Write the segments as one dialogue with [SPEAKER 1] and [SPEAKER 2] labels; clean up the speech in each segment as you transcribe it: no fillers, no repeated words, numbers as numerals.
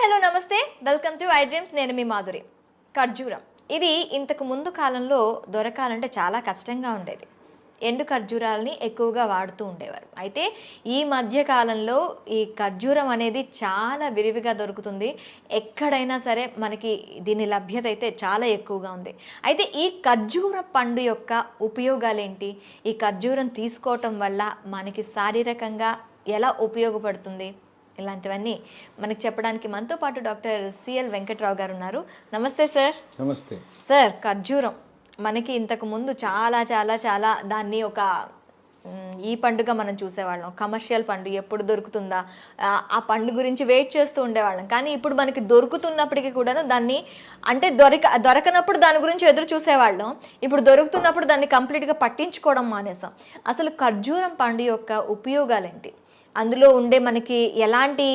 [SPEAKER 1] Hello నమస్తే, welcome to I dreams. నేను మీ మాధురి. ఖర్జూరం ఇది ఇంతకు ముందు కాలంలో దొరకాలంటే చాలా కష్టంగా ఉండేది. ఎండు ఖర్జూరాలని ఎక్కువగా వాడుతూ ఉండేవారు. అయితే ఈ మధ్య కాలంలో ఈ ఖర్జూరం అనేది చాలా విరివిగా దొరుకుతుంది. ఎక్కడైనా సరే మనకి దీని లభ్యత అయితే చాలా ఎక్కువగా ఉంది. అయితే ఈ ఖర్జూర పండు యొక్క ఉపయోగాలేంటి? ఈ ఖర్జూరం తీసుకోవటం వల్ల మనకి శారీరకంగా ఎలా ఉపయోగపడుతుంది? ఇలాంటివన్నీ మనకి చెప్పడానికి మనతో పాటు డాక్టర్ సిఎల్ వెంకట్రావు గారు ఉన్నారు. నమస్తే సార్.
[SPEAKER 2] నమస్తే
[SPEAKER 1] సార్. ఖర్జూరం మనకి ఇంతకు ముందు చాలా చాలా చాలా దాన్ని ఒక ఈ పండుగ మనం చూసేవాళ్ళం. కమర్షియల్ పండు ఎప్పుడు దొరుకుతుందా, ఆ పండు గురించి వెయిట్ చేస్తూ ఉండేవాళ్ళం. కానీ ఇప్పుడు మనకి దొరుకుతున్నప్పటికీ కూడా దాన్ని అంటే దొరకనప్పుడు దాని గురించి ఎదురు చూసేవాళ్ళం. ఇప్పుడు దొరుకుతున్నప్పుడు దాన్ని కంప్లీట్గా పట్టించుకోవడం మానేసాం. అసలు ఖర్జూరం పండు యొక్క ఉపయోగాలు ఏంటి? అందులో ఉండే మనకి ఎలాంటి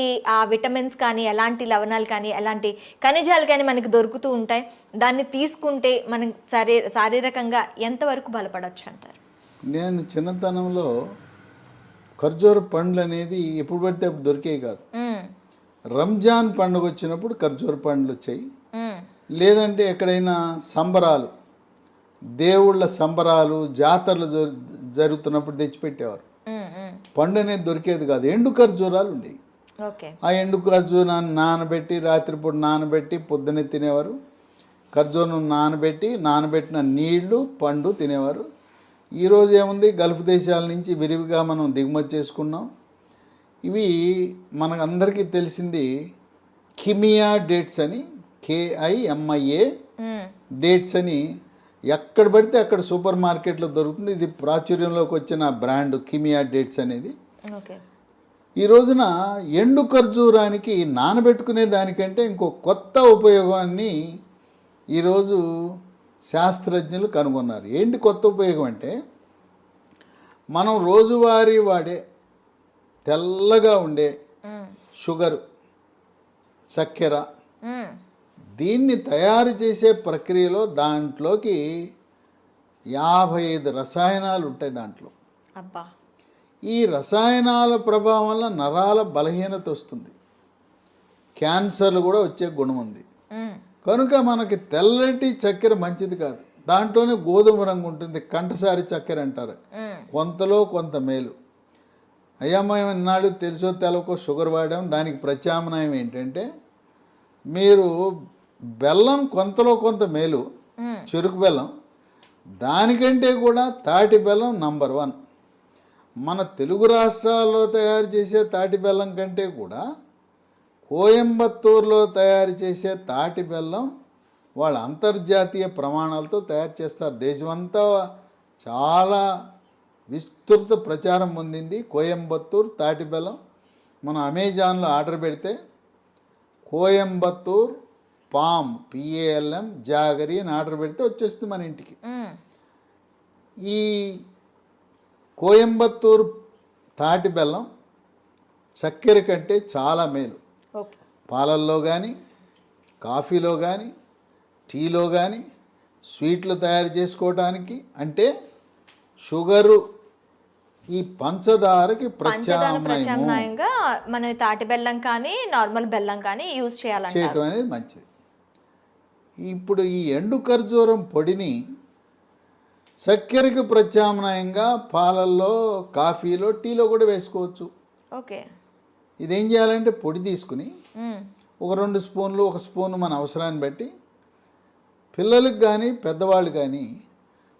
[SPEAKER 1] విటమిన్స్ కానీ, ఎలాంటి లవణాలు కానీ, ఎలాంటి ఖనిజాలు కానీ మనకి దొరుకుతూ ఉంటాయి? దాన్ని తీసుకుంటే మనం శారీరకంగా ఎంతవరకు బలపడవచ్చు అంటారు?
[SPEAKER 2] నేను చిన్నతనంలో ఖర్జూర పండ్లు అనేది ఎప్పుడు పడితే అప్పుడు దొరికేవి కాదు. రంజాన్ పండుగ వచ్చినప్పుడు ఖర్జూర పండ్లు వచ్చాయి. లేదంటే ఎక్కడైనా సంబరాలు, దేవుళ్ళ సంబరాలు, జాతరలు జరుగుతున్నప్పుడు తెచ్చిపెట్టేవారు. పండు అనేది దొరికేది కాదు. ఎండు ఖర్జూరాలు ఉండేవి. ఆ ఎండు ఖర్జూరాన్ని నానబెట్టి, రాత్రిపూట నానబెట్టి పొద్దున్నే తినేవారు. ఖర్జూరం నానబెట్టిన నీళ్లు, పండు తినేవారు. ఈరోజు ఏముంది, గల్ఫ్ దేశాల నుంచి విరివిగా మనం దిగుమతి చేసుకున్నాం. ఇవి మనకు అందరికీ తెలిసింది కిమియా డేట్స్ అని, KIMIA డేట్స్ అని ఎక్కడ పడితే అక్కడ సూపర్ మార్కెట్లో దొరుకుతుంది. ఇది ప్రాచుర్యంలోకి వచ్చిన బ్రాండ్ కిమియా డేట్స్ అనేది. ఈ రోజున ఎండు ఖర్జూరానికి నానబెట్టుకునే దానికంటే ఇంకో కొత్త ఉపయోగాన్ని ఈరోజు శాస్త్రజ్ఞులు కనుగొన్నారు. ఏంటి కొత్త ఉపయోగం అంటే, మనం రోజువారీ వాడే తెల్లగా ఉండే షుగరు, చక్కెర, దీన్ని తయారు చేసే ప్రక్రియలో దాంట్లోకి 55 రసాయనాలు ఉంటాయి దాంట్లో. ఈ రసాయనాల ప్రభావం వల్ల నరాల బలహీనత వస్తుంది, క్యాన్సర్లు కూడా వచ్చే గుణం ఉంది. కనుక మనకి తెల్లటి చక్కెర మంచిది కాదు. దాంట్లోనే గోధుమ రంగు ఉంటుంది, కంటసారి చక్కెర అంటారు. కొంతలో కొంత మేలు. అయ్యా మేము ఇన్నాళ్ళు తెలుసో తెలవకో షుగర్ వాడాం. దానికి ప్రత్యామ్నాయం ఏంటంటే, మీరు బెల్లం కొంతలో కొంత మేలు, చెరుకు బెల్లం. దానికంటే కూడా తాటి బెల్లం నంబర్ 1. మన తెలుగు రాష్ట్రాల్లో తయారు చేసే తాటి బెల్లం కంటే కూడా కోయంబత్తూరులో తయారు చేసే తాటి బెల్లం వాళ్ళ అంతర్జాతీయ ప్రమాణాలతో తయారు చేస్తారు. దేశమంతా చాలా విస్తృత ప్రచారం పొందింది కోయంబత్తూరు తాటి బెల్లం. మనం అమెజాన్లో ఆర్డర్ పెడితే కోయంబత్తూర్ పామ్ PALM జాగరి అని ఆర్డర్ పెడితే వచ్చేస్తుంది మన ఇంటికి. ఈ కోయంబత్తూర్ తాటి బెల్లం చక్కెర కంటే చాలా మేలు. పాలల్లో కానీ, కాఫీలో కానీ, టీలో కానీ, స్వీట్లు తయారు చేసుకోవడానికి, అంటే షుగరు, ఈ పంచదారకి ప్రత్యామ్నాయంగా
[SPEAKER 1] మనం తాటి బెల్లం కానీ, నార్మల్ బెల్లం కానీ యూజ్ చేయడం
[SPEAKER 2] అనేది మంచిది. ఇప్పుడు ఈ ఎండు ఖర్జూరం పొడిని చక్కెరకి ప్రత్యామ్నాయంగా పాలల్లో, కాఫీలో, టీలో కూడా వేసుకోవచ్చు. ఇదేం చేయాలంటే, పొడి తీసుకుని ఒక 2 స్పూన్లు, 1 స్పూన్ మన అవసరాన్ని బట్టి, పిల్లలకు కానీ పెద్దవాళ్ళు కానీ,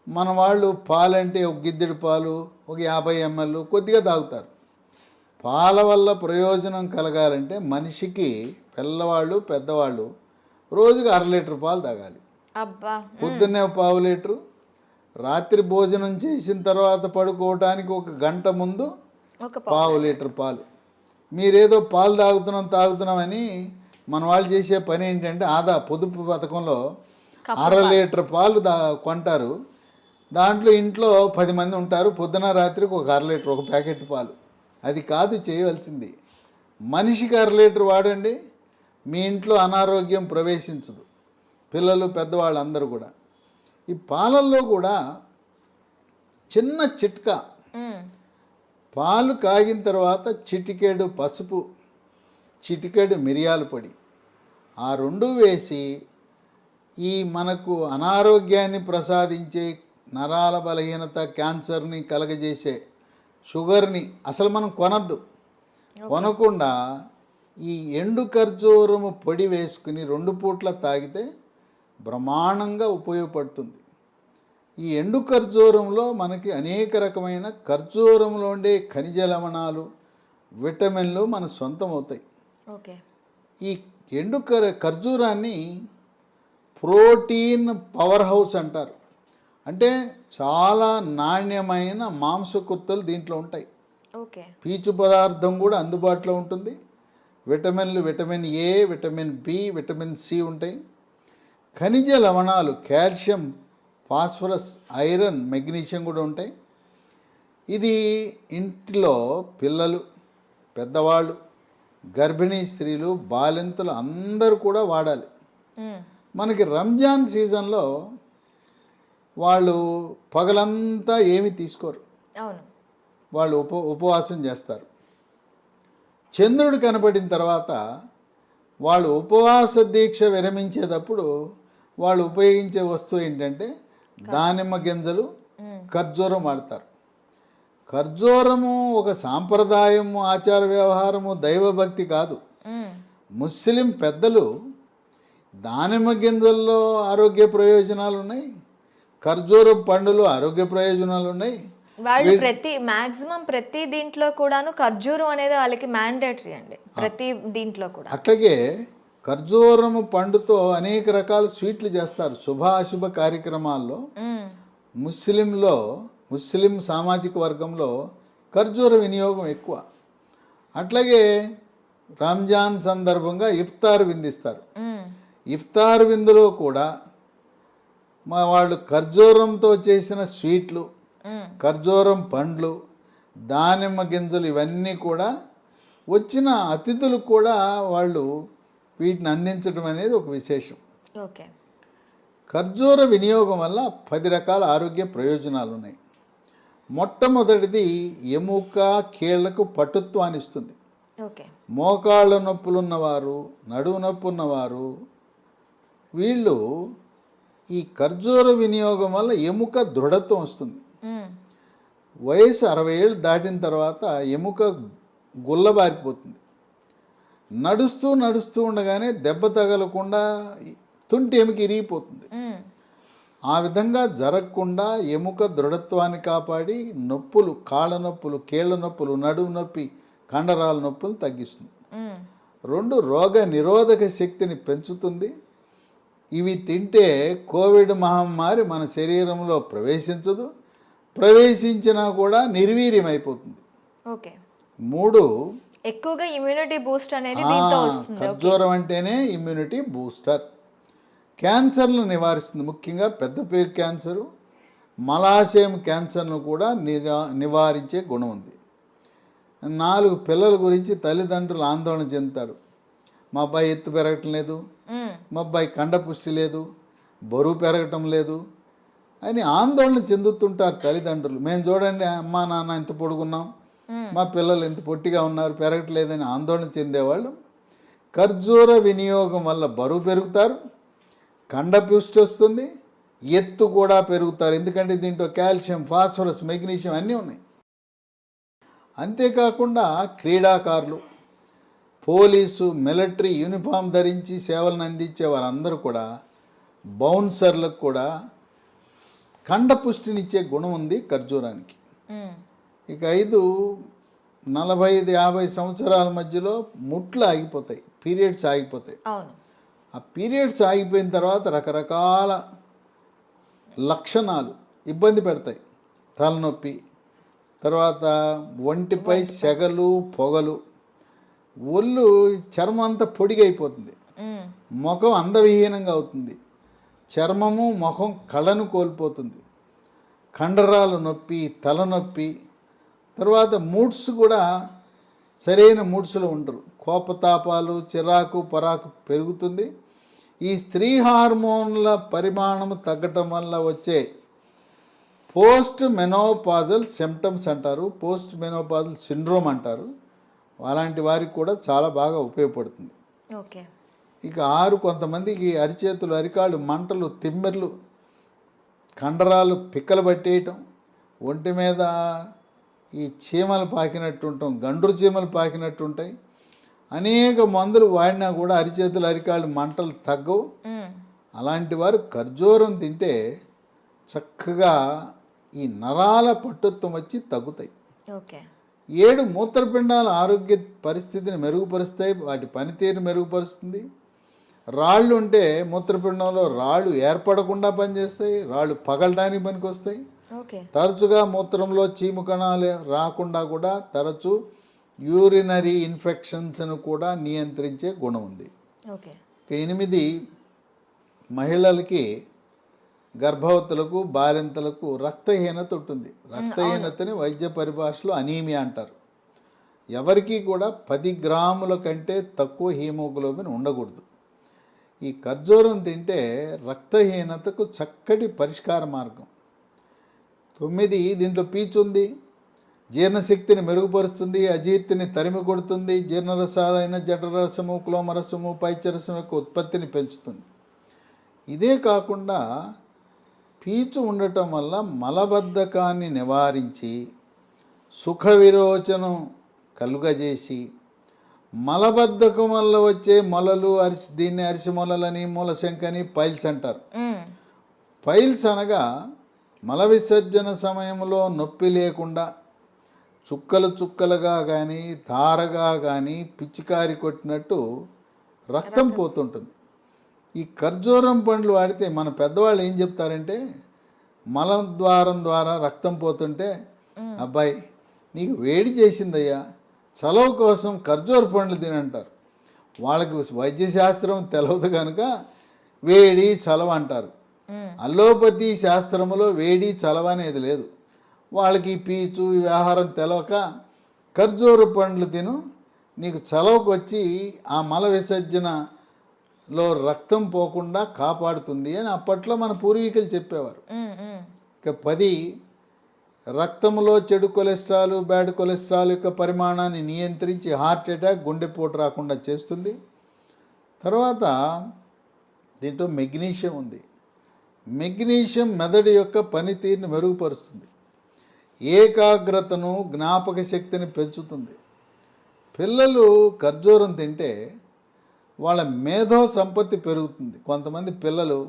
[SPEAKER 2] మన వాళ్ళు పాలంటే ఒక గిద్దెడు పాలు, ఒక 50 ml కొద్దిగా తాగుతారు. పాల వల్ల ప్రయోజనం కలగాలంటే మనిషికి, పిల్లవాళ్ళు పెద్దవాళ్ళు రోజుకి 1/2 లీటర్ పాలు తాగాలి. పొద్దున్నే 1/2 లీటరు, రాత్రి భోజనం చేసిన తర్వాత పడుకోవటానికి 1 గంట ముందు 1/2 లీటర్ పాలు. మీరేదో పాలు తాగుతున్నామని మన వాళ్ళు చేసే పని ఏంటంటే, పొదుపు పథకంలో 1/2 లీటర్ పాలు కొంటారు. దాంట్లో ఇంట్లో 10 మంది ఉంటారు, పొద్దున రాత్రికి 1/2 లీటర్, 1 ప్యాకెట్ పాలు. అది కాదు చేయవలసింది. మనిషికి 1/2 లీటర్ వాడండి, మీ ఇంట్లో అనారోగ్యం ప్రవేశించదు. పిల్లలు పెద్దవాళ్ళు అందరూ కూడా. ఈ పాలల్లో కూడా చిన్న చిట్కా, పాలు కాగిన తర్వాత చిటికెడు పసుపు, చిటికెడు మిరియాల పొడి, ఆ రెండు వేసి ఈ మనకు అనారోగ్యాన్ని ప్రసాదించే నరాల బలహీనత, క్యాన్సర్ని కలగజేసే షుగర్ని అసలు మనం కొనద్దు. కొనకుండా ఈ ఎండు ఖర్జూరము పొడి వేసుకుని 2 పూట్ల తాగితే బ్రహ్మాండంగా ఉపయోగపడుతుంది. ఈ ఎండు ఖర్జూరంలో మనకి అనేక రకమైన ఖర్జూరంలో ఉండే ఖనిజ లవణాలు, విటమిన్లు మన సొంతం అవుతాయి.
[SPEAKER 1] ఓకే.
[SPEAKER 2] ఈ ఎండు ఖర్జూరాన్ని ప్రోటీన్ పవర్ హౌస్ అంటారు. అంటే చాలా నాణ్యమైన మాంసకృత్తులు దీంట్లో ఉంటాయి.
[SPEAKER 1] ఓకే.
[SPEAKER 2] పీచు పదార్థం కూడా అందుబాటులో ఉంటుంది. విటమిన్లు vitamin A, vitamin B, vitamin C ఉంటాయి. ఖనిజ లవణాలు కాల్షియం, ఫాస్ఫరస్, ఐరన్, మెగ్నీషియం కూడా ఉంటాయి. ఇది ఇంటిలో పిల్లలు, పెద్దవాళ్ళు, గర్భిణీ స్త్రీలు, బాలింతలు అందరూ కూడా వాడాలి. మనకి రంజాన్ సీజన్లో వాళ్ళు పగలంతా ఏమీ తీసుకోరు.
[SPEAKER 1] అవును.
[SPEAKER 2] వాళ్ళు ఉపవాసం చేస్తారు. చంద్రుడు కనపడిన తర్వాత వాళ్ళు ఉపవాస దీక్ష విరమించేటప్పుడు వాళ్ళు ఉపయోగించే వస్తువు ఏంటంటే దానిమ్మ గింజలు, ఖర్జూరం వాడతారు. ఖర్జూరము ఒక సాంప్రదాయము, ఆచార వ్యవహారము, దైవభక్తి కాదు. ముస్లిం పెద్దలు దానిమ్మ గింజల్లో ఆరోగ్య ప్రయోజనాలు ఉన్నాయి, ఖర్జూరం పండులో ఆరోగ్య ప్రయోజనాలు ఉన్నాయి.
[SPEAKER 1] వాళ్ళు మాక్సిమం ప్రతి దీంట్లో కూడాను ఖర్జూరం అనేది వాళ్ళకి మ్యాండేటరీ అండి, ప్రతి దీంట్లో కూడా. అట్లాగే
[SPEAKER 2] ఖర్జూరము పండుతో అనేక రకాల స్వీట్లు చేస్తారు. శుభ అశుభ కార్యక్రమాల్లో ముస్లిం సామాజిక వర్గంలో ఖర్జూర వినియోగం ఎక్కువ. అట్లాగే రంజాన్ సందర్భంగా ఇఫ్తార్ విందిస్తారు. ఇఫ్తార్ విందులో కూడా వాళ్ళు ఖర్జూరంతో చేసిన స్వీట్లు, ఖర్జూరం పండ్లు, దానిమ్మ గింజలు ఇవన్నీ కూడా వచ్చిన అతిథులకు కూడా వాళ్ళు వీటిని అందించడం అనేది ఒక విశేషం.
[SPEAKER 1] ఓకే.
[SPEAKER 2] ఖర్జూర వినియోగం వల్ల 10 రకాల ఆరోగ్య ప్రయోజనాలు ఉన్నాయి. మొట్టమొదటిది ఎముక, కీళ్లకు పటుత్వాన్ని ఇస్తుంది.
[SPEAKER 1] ఓకే.
[SPEAKER 2] మోకాళ్ళ నొప్పులున్నవారు, నడుము నొప్పి ఉన్నవారు వీళ్ళు ఈ ఖర్జూర వినియోగం వల్ల ఎముక దృఢత్వం వస్తుంది. వయసు 60 ఏళ్ళు దాటిన తర్వాత ఎముక గుల్లబారిపోతుంది. నడుస్తూ ఉండగానే దెబ్బ తగలకుండా తుంటి ఎముక ఇరిగిపోతుంది. ఆ విధంగా జరగకుండా ఎముక దృఢత్వాన్ని కాపాడి నొప్పులు, కాళ్ళ నొప్పులు, కీళ్ళ నొప్పులు, నడుము నొప్పి, కండరాల నొప్పులు తగ్గిస్తుంది. 2 రోగ నిరోధక శక్తిని పెంచుతుంది. ఇవి తింటే కోవిడ్ మహమ్మారి మన శరీరంలో ప్రవేశించదు, ప్రవేశించినా కూడా నిర్వీర్యమైపోతుంది.
[SPEAKER 1] ఓకే.
[SPEAKER 2] 3
[SPEAKER 1] ఎక్కువగా ఇమ్యూనిటీ బూస్ట్ అనేది దీంతో వస్తుంది.
[SPEAKER 2] ఖర్జూరం అంటేనే ఇమ్యూనిటీ బూస్టర్. క్యాన్సర్ను నివారిస్తుంది. ముఖ్యంగా పెద్దపేగు క్యాన్సరు, మలాశయం క్యాన్సర్ను కూడా నివారించే గుణం ఉంది. 4 పిల్లల గురించి తల్లిదండ్రులు ఆందోళన చెందుతారు. మా అబ్బాయి ఎత్తు పెరగటం లేదు, మా అబ్బాయి కండపుష్టి లేదు, బరువు పెరగటం లేదు అని ఆందోళన చెందుతుంటారు తల్లిదండ్రులు. మేము చూడండి అమ్మా నాన్న ఇంత పొడుగున్నాం, మా పిల్లలు ఇంత పొట్టిగా ఉన్నారు, పెరగట్లేదని ఆందోళన చెందేవాళ్ళు ఖర్జూర వినియోగం వల్ల బరువు పెరుగుతారు, కండపుష్టి వస్తుంది, ఎత్తు కూడా పెరుగుతారు. ఎందుకంటే దీంట్లో కాల్షియం, ఫాస్ఫరస్, మెగ్నీషియం అన్నీ ఉన్నాయి. అంతేకాకుండా క్రీడాకారులు, పోలీసు, మిలిటరీ యూనిఫామ్ ధరించి సేవలను అందించే వారందరూ కూడా, బౌన్సర్లకు కూడా కండపుష్టినిచ్చే గుణం ఉంది ఖర్జూరానికి. ఇక 5 45-50 సంవత్సరాల మధ్యలో ముట్లు ఆగిపోతాయి, పీరియడ్స్ ఆగిపోతాయి. ఆ పీరియడ్స్ ఆగిపోయిన తర్వాత రకరకాల లక్షణాలు ఇబ్బంది పెడతాయి. తలనొప్పి, తర్వాత ఒంటిపై సెగలు, పొగలు, ఒళ్ళు చర్మం అంతా పొడిగైపోతుంది, ముఖం అందవిహీనంగా అవుతుంది, చర్మము ముఖం కళను కోల్పోతుంది, కండరాలు నొప్పి, తలనొప్పి, తర్వాత మూడ్స్ కూడా సరైన మూడ్స్లో ఉండరు, కోపతాపాలు, చిరాకు, పరాకు పెరుగుతుంది. ఈ స్త్రీ హార్మోన్ల పరిమాణం తగ్గటం వల్ల వచ్చే పోస్ట్ మెనోపాజల్ సిమ్టమ్స్ అంటారు, పోస్ట్ మెనోపాజల్ సిండ్రోమ్ అంటారు. అలాంటి వారికి కూడా చాలా బాగా ఉపయోగపడుతుంది.
[SPEAKER 1] ఓకే.
[SPEAKER 2] ఇక 6 కొంతమందికి అరిచేతులు అరికాళ్ళు మంటలు తిమ్మెర్లు కండరాలు పిక్కలు పట్టేయటం ఒంటి మీద ఈ చీమలు పాకినట్టు ఉంటాం గండ్రు చీమలు పాకినట్టు ఉంటాయి. అనేక మందులు వాడినా కూడా అరిచేతులు అరికాళ్ళు మంటలు తగ్గవు. అలాంటి వారు ఖర్జూరం తింటే చక్కగా ఈ నరాల పట్టుత్వం వచ్చి తగ్గుతాయి.
[SPEAKER 1] ఓకే.
[SPEAKER 2] 7 మూత్రపిండాల ఆరోగ్య పరిస్థితిని మెరుగుపరుస్తాయి, వాటి పనితీరుని మెరుగుపరుస్తుంది. రాళ్ళు ఉంటే మూత్రపిండంలో రాళ్ళు ఏర్పడకుండా పనిచేస్తాయి, రాళ్ళు పగలడానికి పనికొస్తాయి. తరచుగా మూత్రంలో చీము కణాలు రాకుండా కూడా తరచు యూరినరీ ఇన్ఫెక్షన్స్ను కూడా నియంత్రించే గుణం ఉంది. 8 మహిళలకి గర్భవతులకు బాలింతలకు రక్తహీనత ఉంటుంది. రక్తహీనతని వైద్య పరిభాషలో అనీమియా అంటారు. ఎవరికి కూడా 10 గ్రాముల కంటే తక్కువ హీమోగ్లోబిన్ ఉండకూడదు. ఈ ఖర్జూరం తింటే రక్తహీనతకు చక్కటి పరిష్కార మార్గం. 9 దీంట్లో పీచు ఉంది, జీర్ణశక్తిని మెరుగుపరుస్తుంది, అజీర్తిని తరిమి కొడుతుంది, జీర్ణరసాలైన జఠరసము క్లోమరసము పైచరసం యొక్క ఉత్పత్తిని పెంచుతుంది. ఇదే కాకుండా పీచు ఉండటం వల్ల మలబద్ధకాన్ని నివారించి సుఖ విరోచనం కలుగజేసి మలబద్ధకం వల్ల వచ్చే మొలలు దీన్ని అరిసి మొలలని మూలశంకని పైల్స్ అంటారు. పైల్స్ అనగా మల విసర్జన సమయంలో నొప్పి లేకుండా చుక్కలు చుక్కలుగా కానీ ధారగా కానీ పిచ్చికారి కొట్టినట్టు రక్తం పోతుంటుంది. ఈ ఖర్జూరం పండ్లు వాడితే మన పెద్దవాళ్ళు ఏం చెప్తారంటే మలద్వారం ద్వారా రక్తం పోతుంటే అబ్బాయి నీకు వేడి చేసిందయ్యా చలవ కోసం ఖర్జూర పండ్లు తినంటారు. వాళ్ళకి వైద్యశాస్త్రం తెలవదు కనుక వేడి చలవ అంటారు. అల్లోపతి శాస్త్రములో వేడి చలవ అనేది లేదు. వాళ్ళకి పీచు ఈ ఆహారం తెలవక ఖర్జూర పండ్లు తిను నీకు చలవకు వచ్చి ఆ మల విసర్జనలో రక్తం పోకుండా కాపాడుతుంది అని అప్పట్లో మన పూర్వీకులు చెప్పేవారు. ఇక 10 రక్తంలో చెడు కొలెస్ట్రాల్ బ్యాడ్ కొలెస్ట్రాల్ యొక్క పరిమాణాన్ని నియంత్రించి హార్ట్ అటాక్ గుండెపోటు రాకుండా చేస్తుంది. తర్వాత దీంట్లో మెగ్నీషియం ఉంది. మెగ్నీషియం మెదడు యొక్క పనితీరుని మెరుగుపరుస్తుంది, ఏకాగ్రతను జ్ఞాపక శక్తిని పెంచుతుంది. పిల్లలు ఖర్జూరం తింటే వాళ్ళ మేధో సంపత్తి పెరుగుతుంది. కొంతమంది పిల్లలు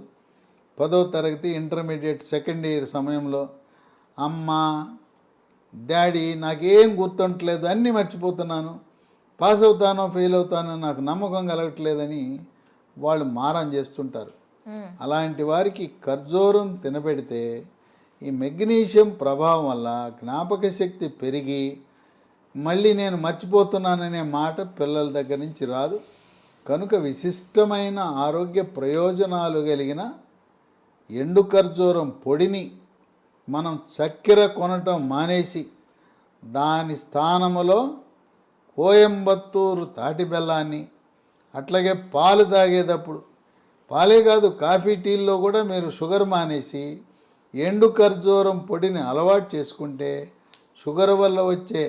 [SPEAKER 2] 10వ తరగతి ఇంటర్మీడియట్ సెకండ్ ఇయర్ సమయంలో అమ్మ డాడీ నాకేం గుర్తుంటలేదు, అన్నీ మర్చిపోతున్నాను, పాస్ అవుతానో ఫెయిల్ అవుతానో నాకు నమ్మకం కలగట్లేదని వాళ్ళు మారం చేస్తుంటారు. అలాంటి వారికి ఖర్జూరం తినబెడితే ఈ మెగ్నీషియం ప్రభావం వల్ల జ్ఞాపక శక్తి పెరిగి మళ్ళీ నేను మర్చిపోతున్నాననే మాట పిల్లల దగ్గర నుంచి రాదు. కనుక విశిష్టమైన ఆరోగ్య ప్రయోజనాలు కలిగిన ఎండు ఖర్జూరం పొడిని మనం చక్కెర కొనటం మానేసి దాని స్థానములో కోయంబత్తూరు తాటి బెల్లాన్ని, అట్లాగే పాలు తాగేటప్పుడు పాలే కాదు కాఫీ టీల్లో కూడా మీరు షుగర్ మానేసి ఎండు ఖర్జూరం పొడిని అలవాటు చేసుకుంటే షుగర్ వల్ల వచ్చే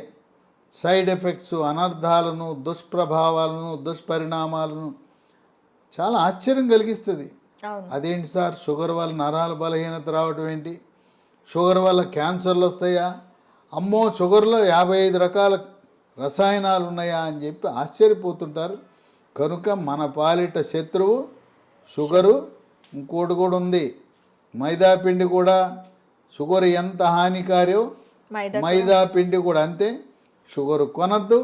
[SPEAKER 2] సైడ్ ఎఫెక్ట్స్ అనర్థాలను దుష్ప్రభావాలను దుష్పరిణామాలను చాలా ఆశ్చర్యం కలిగిస్తుంది. అదేంటి సార్ షుగర్ వల్ల నరాల బలహీనత రావటం ఏంటి, షుగర్ వల్ల క్యాన్సర్లు వస్తాయా, అమ్మో షుగర్లో 55 రకాల రసాయనాలు ఉన్నాయా అని చెప్పి ఆశ్చర్యపోతుంటారు. కనుక మన పాలిట శత్రువు షుగరు. ఇంకోటి కూడా ఉంది, మైదా పిండి కూడా. షుగర్ ఎంత హానికారో మైదా పిండి కూడా అంతే. షుగరు కొనద్దు,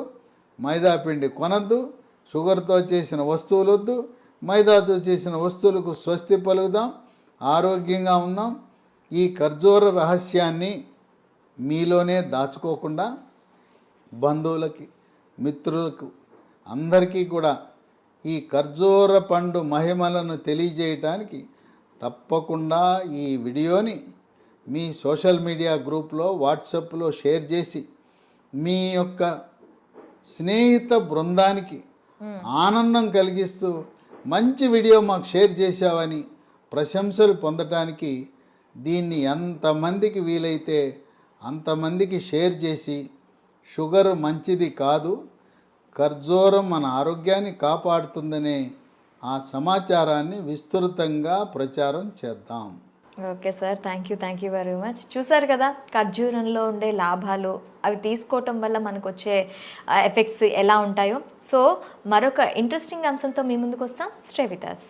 [SPEAKER 2] మైదా పిండి కొనద్దు, షుగర్తో చేసిన వస్తువులు వద్దు, మైదాతో చేసిన వస్తువులకు స్వస్తి పలుకుదాం, ఆరోగ్యంగా ఉందాం. ఈ ఖర్జూర రహస్యాన్ని మీలోనే దాచుకోకుండా బంధువులకి మిత్రులకు అందరికీ కూడా ఈ ఖర్జూర పండు మహిమలను తెలియజేయటానికి తప్పకుండా ఈ వీడియోని మీ సోషల్ మీడియా గ్రూప్లో వాట్సాప్లో షేర్ చేసి మీ యొక్క స్నేహిత బృందానికి ఆనందం కలిగిస్తూ మంచి వీడియో మాకు షేర్ చేశావని ప్రశంసలు పొందటానికి దీన్ని ఎంతమందికి వీలైతే అంతమందికి షేర్ చేసి షుగర్ మంచిది కాదు, ఖర్జూరం మన ఆరోగ్యాన్ని కాపాడుతుందనే ఆ సమాచారాన్ని విస్తృతంగా ప్రచారం చేద్దాం.
[SPEAKER 1] Okay sir, thank you very much. చూసారు కదా ఖర్జూరంలో ఉండే లాభాలు, అవి తీసుకోవటం వల్ల మనకు వచ్చే ఎఫెక్ట్స్ ఎలా ఉంటాయో. సో మరొక ఇంట్రెస్టింగ్ అంశంతో మీ ముందుకు వస్తాం. Stay with us.